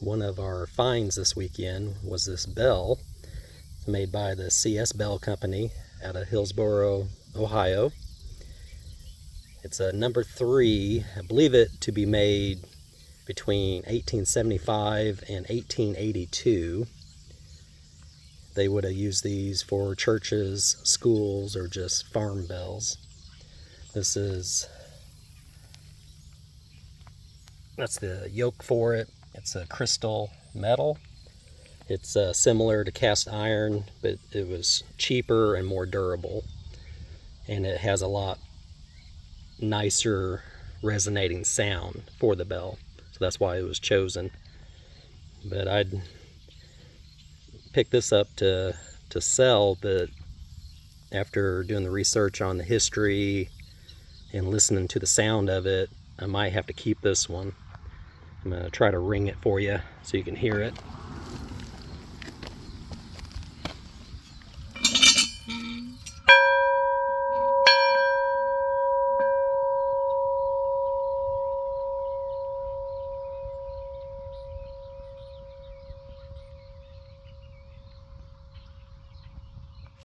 One of our finds this weekend was this bell made by the CS Bell Company out of Hillsboro, Ohio. It's a number 3. I believe it to be made between 1875 and 1882. They would have used these for churches, schools, or just farm bells. That's the yoke for it. It's a crystal metal. It's similar to cast iron, but it was cheaper and more durable. And it has a lot nicer resonating sound for the bell. So that's why it was chosen. But I'd pick this up to sell, but after doing the research on the history and listening to the sound of it, I might have to keep this one. I'm going to try to ring it for you so you can hear it.